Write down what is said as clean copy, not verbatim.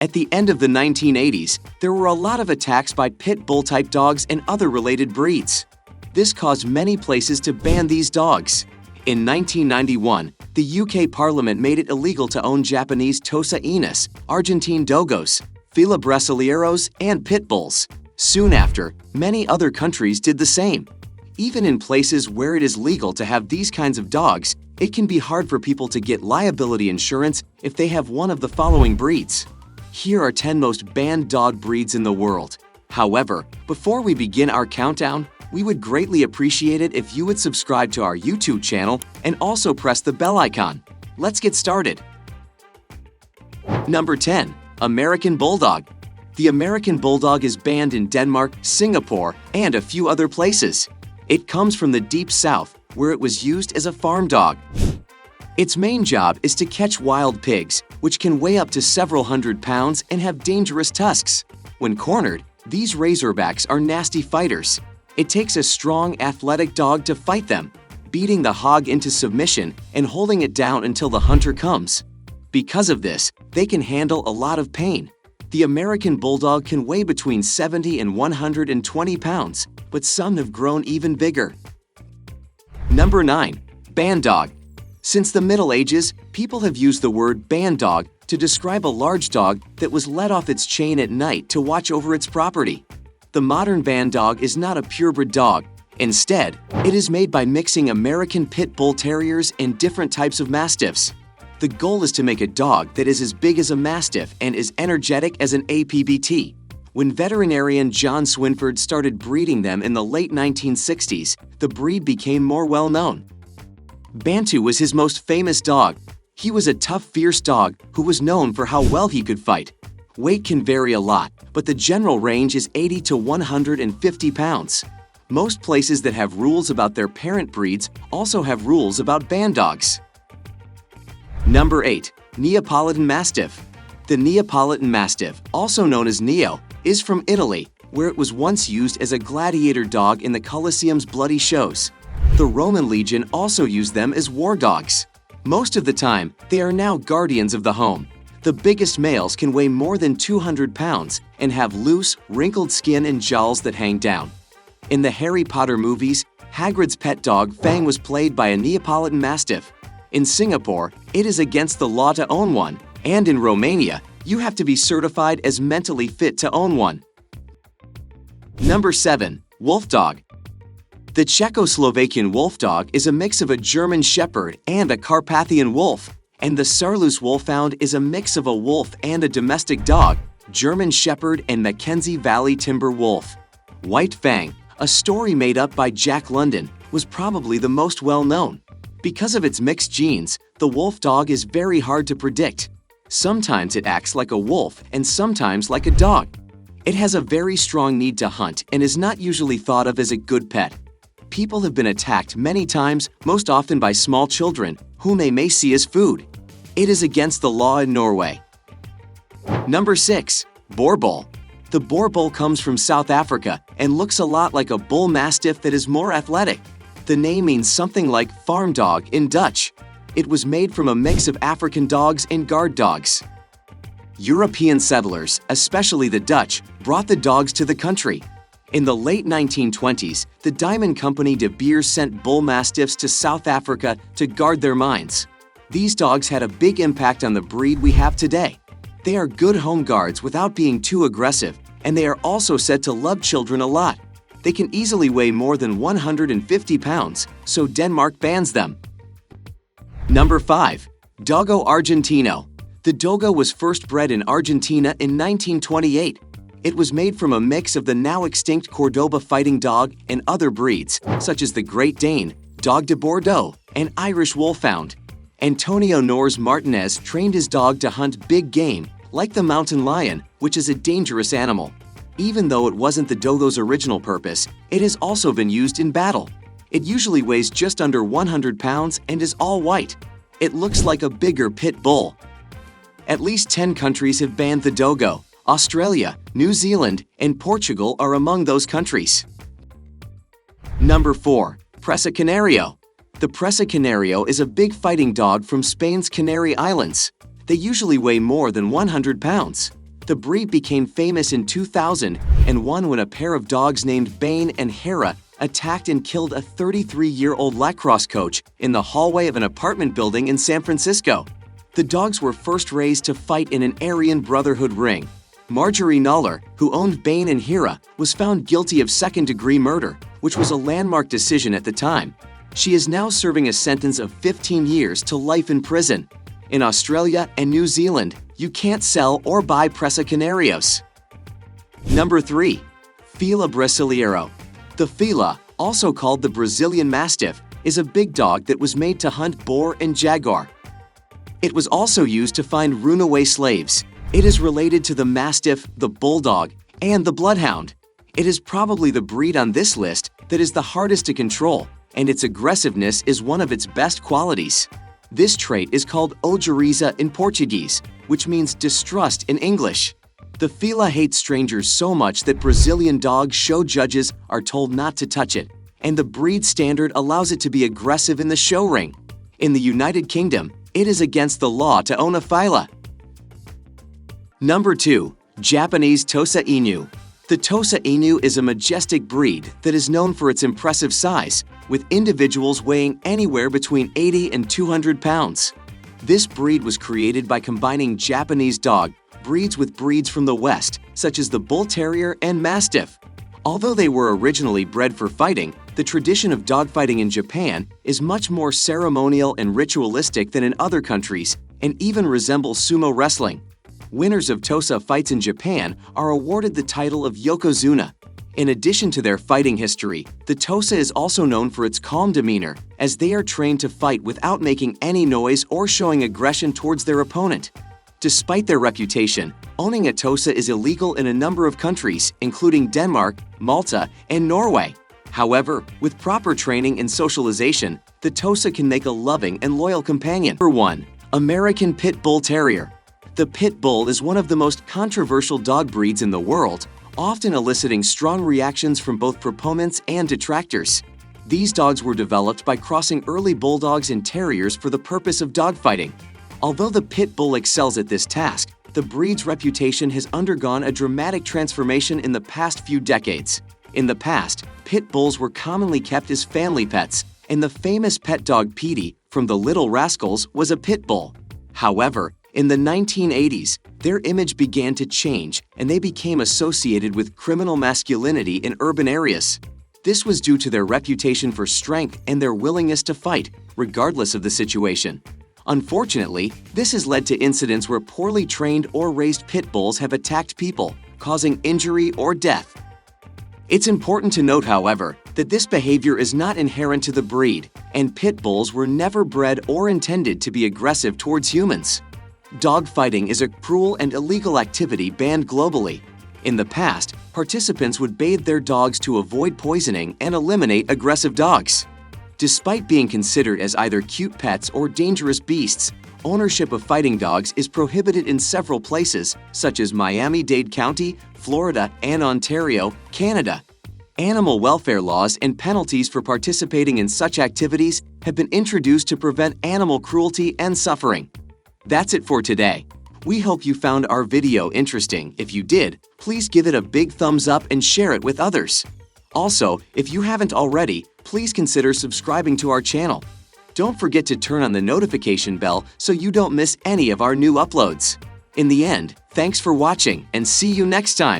At the end of the 1980s, there were a lot of attacks by pit bull-type dogs and other related breeds. This caused many places to ban these dogs. In 1991, the UK Parliament made it illegal to own Japanese TOSA enos, Argentine dogos, Fila brasileiros, and pit bulls. Soon after, many other countries did the same. Even in places where it is legal to have these kinds of dogs, it can be hard for people to get liability insurance if they have one of the following breeds. Here are 10 most banned dog breeds in the world. However, before we begin our countdown, we would greatly appreciate it if you would subscribe to our YouTube channel and also press the bell icon. Let's get started. Number 10. American Bulldog. The American Bulldog is banned in Denmark, Singapore, and a few other places. It comes from the deep south, where it was used as a farm dog. Its main job is to catch wild pigs, which can weigh up to several hundred pounds and have dangerous tusks. When cornered, these razorbacks are nasty fighters. It takes a strong, athletic dog to fight them, beating the hog into submission and holding it down until the hunter comes. Because of this, they can handle a lot of pain. The American Bulldog can weigh between 70 and 120 pounds, but some have grown even bigger. Number 9. Band Dog. Since the Middle Ages, people have used the word band dog to describe a large dog that was let off its chain at night to watch over its property. The modern band dog is not a purebred dog. Instead, it is made by mixing American Pit Bull Terriers and different types of Mastiffs. The goal is to make a dog that is as big as a Mastiff and as energetic as an APBT. When veterinarian John Swinford started breeding them in the late 1960s, the breed became more well-known. Bantu was his most famous dog. He was a tough, fierce dog who was known for how well he could fight. Weight can vary a lot, but the general range is 80 to 150 pounds. Most places that have rules about their parent breeds also have rules about band dogs. Number 8. Neapolitan Mastiff. The Neapolitan Mastiff, also known as Neo, is from Italy, where it was once used as a gladiator dog in the Colosseum's bloody shows. The Roman legion also used them as war dogs. Most of the time, they are now guardians of the home. The biggest males can weigh more than 200 pounds and have loose, wrinkled skin and jowls that hang down. In the Harry Potter movies, Hagrid's pet dog Fang was played by a Neapolitan Mastiff. In Singapore, it is against the law to own one, and in Romania, you have to be certified as mentally fit to own one. Number 7. WOLFDOG. The Czechoslovakian WOLFDOG is a mix of a German Shepherd and a Carpathian Wolf, and the Saarloos Wolfhound is a mix of a wolf and a domestic dog, German Shepherd and Mackenzie Valley Timber Wolf. White Fang, a story made up by Jack London, was probably the most well-known. Because of its mixed genes, the WOLFDOG is very hard to predict. Sometimes it acts like a wolf and sometimes like a dog. It has a very strong need to hunt and is not usually thought of as a good pet. People have been attacked many times, most often by small children, whom they may see as food. It is against the law in Norway. Number 6. Boer Bull. The Boer Bull comes from South Africa and looks a lot like a bull mastiff that is more athletic. The name means something like farm dog in Dutch. It was made from a mix of African dogs and guard dogs. European settlers, especially the Dutch, brought the dogs to the country. In the late 1920s, the diamond company De Beers sent bull mastiffs to South Africa to guard their mines. These dogs had a big impact on the breed we have today. They are good home guards without being too aggressive, and they are also said to love children a lot. They can easily weigh more than 150 pounds, so Denmark bans them. Number 5. Dogo Argentino. The Dogo was first bred in Argentina in 1928. It was made from a mix of the now extinct Cordoba fighting dog and other breeds, such as the Great Dane, Dog de Bordeaux, and Irish Wolfhound. Antonio Nors Martinez trained his dog to hunt big game, like the mountain lion, which is a dangerous animal. Even though it wasn't the Dogo's original purpose, it has also been used in battle. It usually weighs just under 100 pounds and is all white. It looks like a bigger pit bull. At least 10 countries have banned the Dogo. Australia, New Zealand, and Portugal are among those countries. Number 4. PRESA Canario. The PRESA Canario is a big fighting dog from Spain's Canary Islands. They usually weigh more than 100 pounds. The breed became famous in 2000 and won when a pair of dogs named Bane and Hera attacked and killed a 33-year-old lacrosse coach in the hallway of an apartment building in San Francisco. The dogs were first raised to fight in an Aryan Brotherhood ring. Marjorie Noller, who owned Bane and Hera, was found guilty of second-degree murder, which was a landmark decision at the time. She is now serving a sentence of 15 years to life in prison. In Australia and New Zealand, you can't sell or buy PRESA Canarios. Number 3. Fila Brasileiro. The Fila, also called the Brazilian Mastiff, is a big dog that was made to hunt boar and jaguar. It was also used to find runaway slaves. It is related to the Mastiff, the Bulldog, and the Bloodhound. It is probably the breed on this list that is the hardest to control, and its aggressiveness is one of its best qualities. This trait is called ojeriza in Portuguese, which means distrust in English. The Fila hates strangers so much that Brazilian dog show judges are told not to touch it, and the breed standard allows it to be aggressive in the show ring. In the United Kingdom, it is against the law to own a Fila. Number 2. Japanese Tosa Inu. The Tosa Inu is a majestic breed that is known for its impressive size, with individuals weighing anywhere between 80 and 200 pounds. This breed was created by combining Japanese dog breeds with breeds from the West, such as the Bull Terrier and Mastiff. Although they were originally bred for fighting, the tradition of dogfighting in Japan is much more ceremonial and ritualistic than in other countries, and even resembles sumo wrestling. Winners of Tosa fights in Japan are awarded the title of Yokozuna. In addition to their fighting history, the Tosa is also known for its calm demeanor, as they are trained to fight without making any noise or showing aggression towards their opponent. Despite their reputation, owning a Tosa is illegal in a number of countries, including Denmark, Malta, and Norway. However, with proper training and socialization, the Tosa can make a loving and loyal companion. Number 1. American Pit Bull Terrier. The Pit Bull is one of the most controversial dog breeds in the world, often eliciting strong reactions from both proponents and detractors. These dogs were developed by crossing early bulldogs and terriers for the purpose of dogfighting. Although the Pit Bull excels at this task, the breed's reputation has undergone a dramatic transformation in the past few decades. In the past, Pit Bulls were commonly kept as family pets, and the famous pet dog Petey from the Little Rascals was a Pit Bull. However, in the 1980s, their image began to change and they became associated with criminal masculinity in urban areas. This was due to their reputation for strength and their willingness to fight, regardless of the situation. Unfortunately, this has led to incidents where poorly trained or raised pit bulls have attacked people, causing injury or death. It's important to note, however, that this behavior is not inherent to the breed, and pit bulls were never bred or intended to be aggressive towards humans. Dogfighting is a cruel and illegal activity banned globally. In the past, participants would bathe their dogs to avoid poisoning and eliminate aggressive dogs. Despite being considered as either cute pets or dangerous beasts, ownership of fighting dogs is prohibited in several places, such as Miami-Dade County, Florida, and Ontario, Canada. Animal welfare laws and penalties for participating in such activities have been introduced to prevent animal cruelty and suffering. That's it for today. We hope you found our video interesting. If you did, please give it a big thumbs up and share it with others. Also, if you haven't already, please consider subscribing to our channel. Don't forget to turn on the notification bell so you don't miss any of our new uploads. In the end, thanks for watching and see you next time.